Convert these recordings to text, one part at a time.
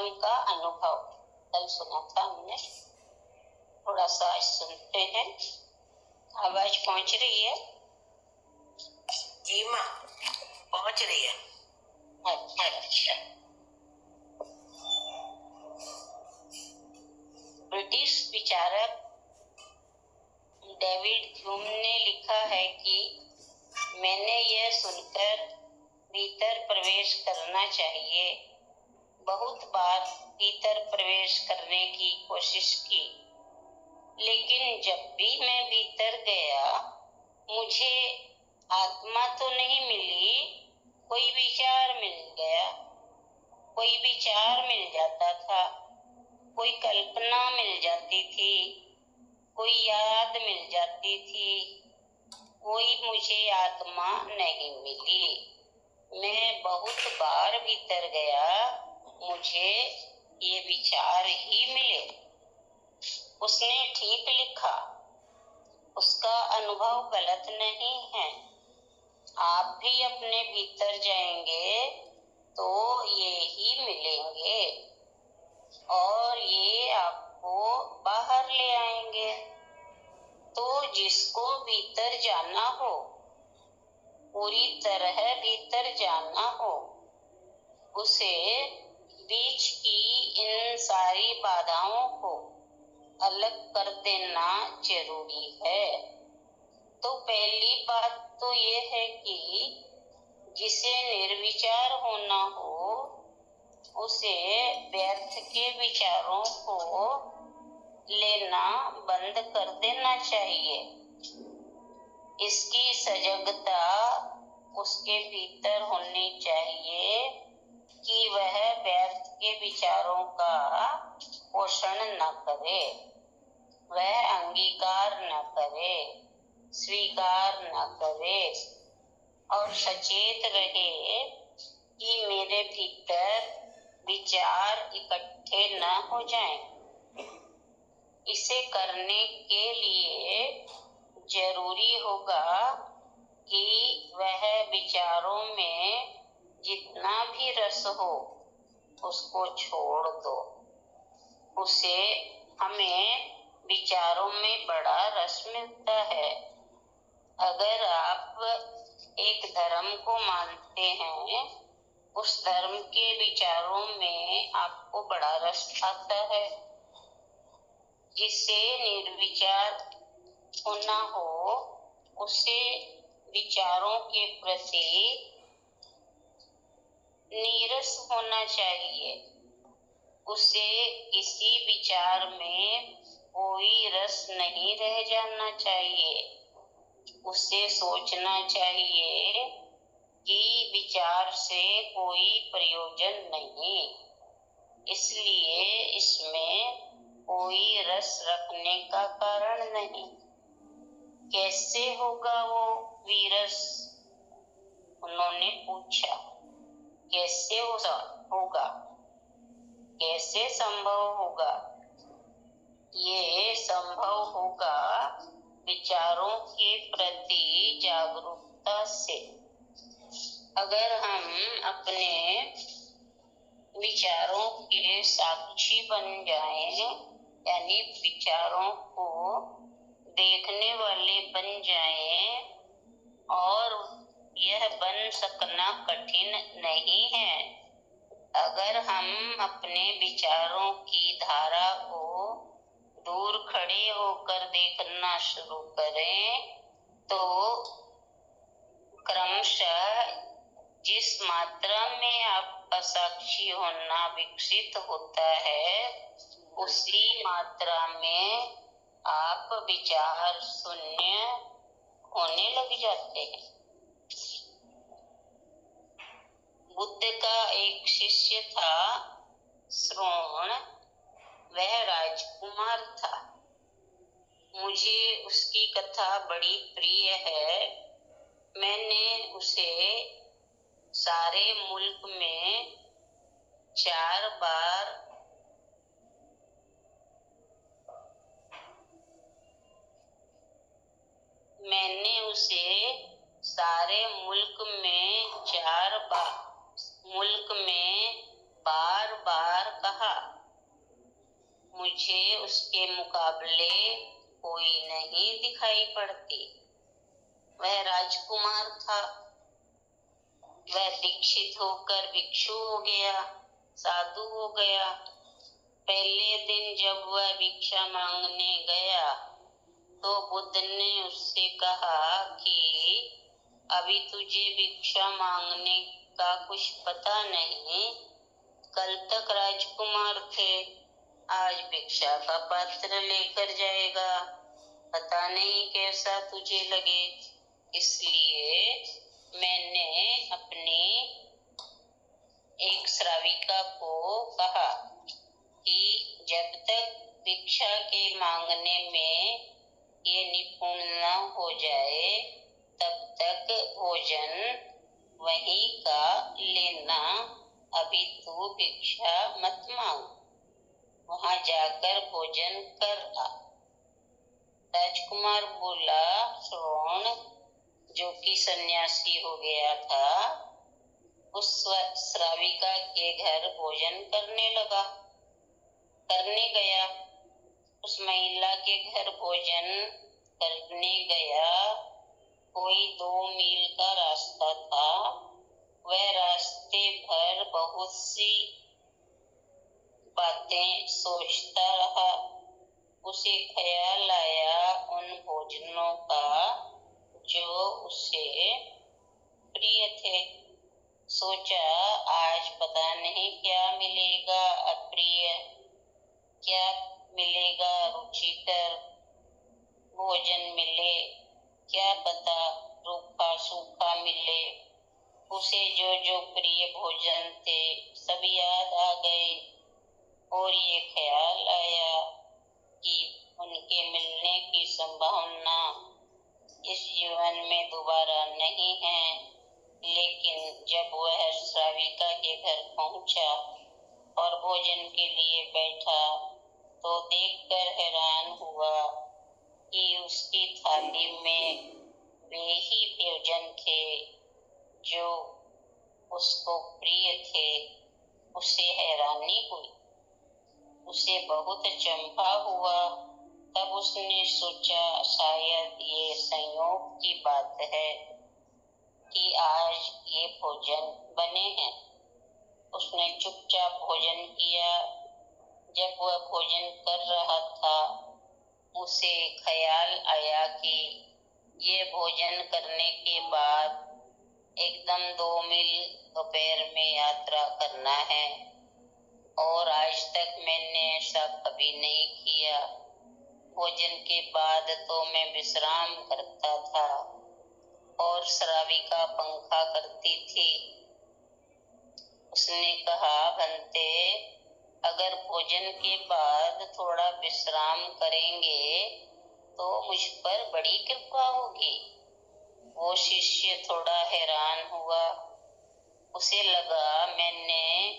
स्वयं का अनुभव कल सुना था हमने, थोड़ा सा सुनते हैं। आवाज पहुंच रही है? जी माँ, पहुंच रही है। अच्छा। ब्रिटिश विचारक डेविड ह्यूम ने लिखा है कि मैंने यह सुनकर भीतर प्रवेश करना चाहिए, बहुत बार भीतर प्रवेश करने की कोशिश की, लेकिन जब भी मैं भीतर गया मुझे आत्मा तो नहीं मिली, कोई विचार मिल गया, कोई विचार मिल जाता था, कोई कल्पना मिल जाती थी, कोई याद मिल जाती थी, कोई मुझे आत्मा नहीं मिली। मैं बहुत बार भीतर गया, मुझे ये विचार ही मिले। उसने ठीक लिखा, उसका अनुभव गलत नहीं है। आप भी अपने भीतर जाएंगे तो ये ही मिलेंगे और ये आपको बाहर ले आएंगे। तो जिसको भीतर जाना हो, पूरी तरह भीतर जाना हो, उसे बीच की इन सारी बाधाओं को अलग कर देना जरूरी है। तो पहली बात तो ये है कि जिसे निर्विचार होना हो उसे व्यर्थ के विचारों को लेना बंद कर देना चाहिए। इसकी सजगता उसके भीतर होनी चाहिए कि वह व्यर्थ के विचारों का पोषण न करे, वह अंगीकार न करे, स्वीकार न करे और सचेत रहे कि मेरे भीतर विचार इकट्ठे न हो जाएं। इसे करने के लिए जरूरी होगा कि वह विचारों में जितना भी रस हो उसको छोड़ दो। उसे हमें विचारों में बड़ा रस मिलता है। अगर आप एक धर्म को मानते हैं, उस धर्म के विचारों में आपको बड़ा रस आता है। जिसे निर्विचार होना हो उसे विचारों के प्रति नीरस होना चाहिए। उसे किसी विचार में कोई रस नहीं रह जाना चाहिए। उसे सोचना चाहिए कि विचार से कोई प्रयोजन नहीं, इसलिए इसमें कोई रस रखने का कारण नहीं। कैसे होगा वो विरस? उन्होंने पूछा, कैसे होगा, कैसे संभव होगा? ये संभव होगा विचारों के प्रति जागरूकता से। अगर हम अपने विचारों के साक्षी बन जाएं, यानी विचारों को देखने वाले बन जाएं, और यह बन सकना कठिन नहीं है। अगर हम अपने विचारों की धारा को दूर खड़े होकर देखना शुरू करें तो क्रमशः जिस मात्रा में आपका साक्षी होना विकसित होता है, उसी मात्रा में आप विचार शून्य होने लग जाते हैं। बुद्ध का एक शिष्य था श्रोण, वह राजकुमार था। मुझे उसकी कथा बड़ी प्रिय है। मैंने उसे सारे मुल्क में 4 बार मुल्क में बार बार कहा, मुझे उसके मुकाबले कोई नहीं दिखाई पड़ती। वह राजकुमार था। वह दीक्षित होकर भिक्षु हो गया, साधु हो गया। पहले दिन जब वह भिक्षा मांगने गया तो बुद्ध ने उससे कहा कि अभी तुझे भिक्षा मांगने का कुछ पता नहीं। कल तक राजकुमार थे, आज भिक्षा का पात्र लेकर जाएगा। पता नहीं कैसा तुझे लगे। इसलिए मैंने अपनी एक श्राविका को कहा कि जब तक भिक्षा के मांगने में ये निपुण न हो जाए तब तक भोजन वहीं का लेना। अभी तू भिक्षा मत मांग, वहां जाकर भोजन कर आ। राजकुमार बोला। श्रोण, जो कि सन्यासी हो गया था, उस श्राविका के घर भोजन करने गया। उस महिला के घर भोजन करने गया। कोई 2 मील का रास्ता था। वह रास्ते भर बहुत सी बातें सोचता रहा। उसे ख्याल आया उन भोजनों का जो उसे प्रिय थे। सोचा, आज पता नहीं क्या मिलेगा अप्रिय, क्या मिलेगा रुचिकर भोजन मिले, क्या पता रूखा सूखा मिले। उसे जो जो प्रिय भोजन थे सब याद आ गए और ये ख्याल आया कि उनके मिलने की संभावना इस जीवन में दोबारा नहीं है। लेकिन जब वह श्राविका के घर पहुंचा और भोजन के लिए बैठा तो देखकर हैरान हुआ कि उसकी थाली में वे ही भोजन थे जो उसको प्रिय थे। उसे हैरानी हुई, उसे बहुत अचंभा हुआ। तब उसने सोचा, शायद ये संयोग की बात है कि आज ये भोजन बने हैं। उसने चुपचाप भोजन किया। जब वह भोजन कर रहा था, उसे ख्याल आया कि ये भोजन करने के बाद एकदम 2 मील दोपहर में यात्रा करना है और आज तक मैंने ऐसा कभी नहीं किया। भोजन के बाद तो मैं विश्राम करता था और श्राविका पंखा करती थी। उसने कहा, भंते, अगर भोजन के बाद थोड़ा विश्राम करेंगे तो मुझ पर बड़ी कृपा होगी। वो शिष्य थोड़ा हैरान हुआ। उसे लगा, मैंने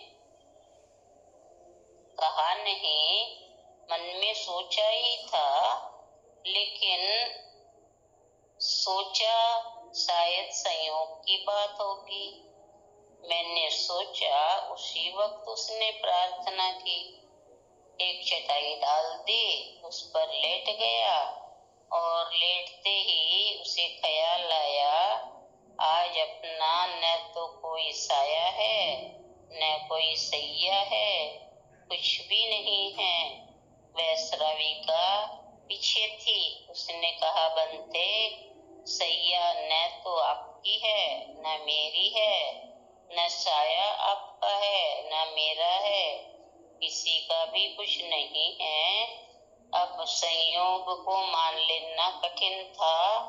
कहा नहीं, मन में सोचा ही था, लेकिन सोचा शायद संयोग की बात होगी। मैंने सोचा। उसी वक्त उसने प्रार्थना की, एक चटाई डाल दी, उस पर लेट गया और लेटते ही उसे ख्याल आया, आज अपना न तो कोई साया है न कोई सैया है, कुछ भी नहीं है। वह श्राविका पीछे थी। उसने कहा, बंते, सैया न तो आपकी है न मेरी है, न साया आपका है न मेरा है, किसी का भी कुछ नहीं है। अब संयोग को मान लेना कठिन था।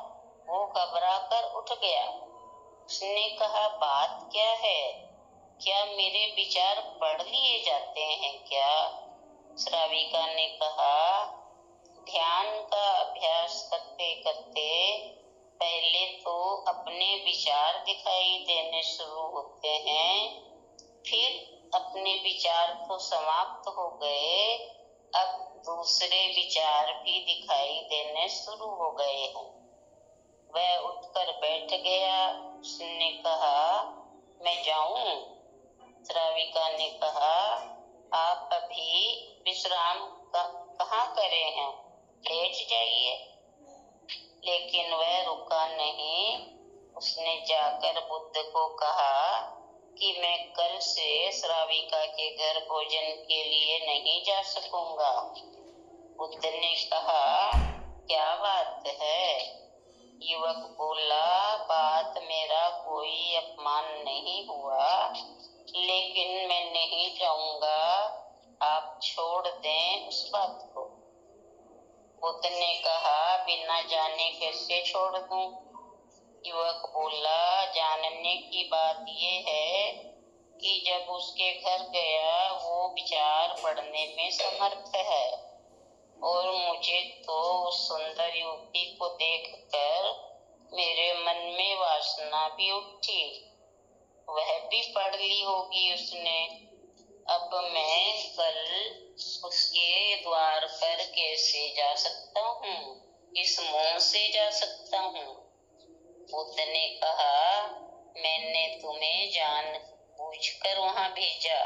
वो घबरा कर उठ गया। उसने कहा, बात क्या है? क्या मेरे विचार पढ़ लिए जाते हैं क्या? श्राविका ने कहा, ध्यान का अभ्यास करते करते पहले तो अपने विचार दिखाई देने शुरू होते हैं, फिर अपने विचार तो समाप्त हो गए, अब दूसरे विचार भी दिखाई देने शुरू हो गए हैं। वह उठकर बैठ गया। उसने कहा, मैं जाऊं? श्राविका ने कहा, आप अभी विश्राम कहाँ करे हैं, लेट जाइए। लेकिन वह रुका नहीं। उसने जाकर बुद्ध को कहा कि मैं कल से श्राविका के घर भोजन के लिए नहीं जा सकूंगा। बुद्ध ने कहा, क्या बात है? युवक बोला, बात मेरा कोई अपमान नहीं हुआ, लेकिन मैं नहीं जाऊंगा, आप छोड़ दें उस बात को। बुद्ध ने कहा, बिना जाने कैसे छोड़ दूं? युवक बोला, जानने की बात यह है कि जब उसके घर गया वो विचार पढ़ने में समर्थ है, और मुझे तो उस सुंदर युवती को देखकर मेरे मन में वासना भी उठी। वह भी पढ़ ली होगी उसने। अब मैं कल उसके द्वार पर कैसे जा सकता हूँ? किस मुंह से जा सकता हूँ? बुद्ध ने कहा, मैंने तुम्हें जानबूझकर वहां भेजा।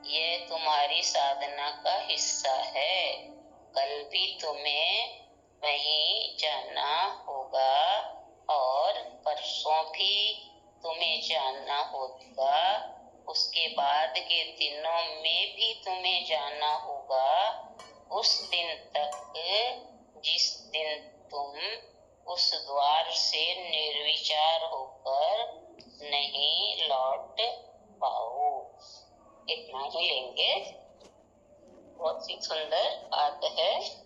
यह तुम्हारी साधना का हिस्सा है। कल भी तुम्हें वहीं जाना होगा और परसों भी तुम्हें जाना होगा। उसके बाद के दिनों में भी तुम्हें जाना होगा, उस दिन तक जिस दिन तुम उस द्वार से निर्विचार होकर नहीं लौट पाओ। इतना ही लेंगे। बहुत ही सुंदर बात है।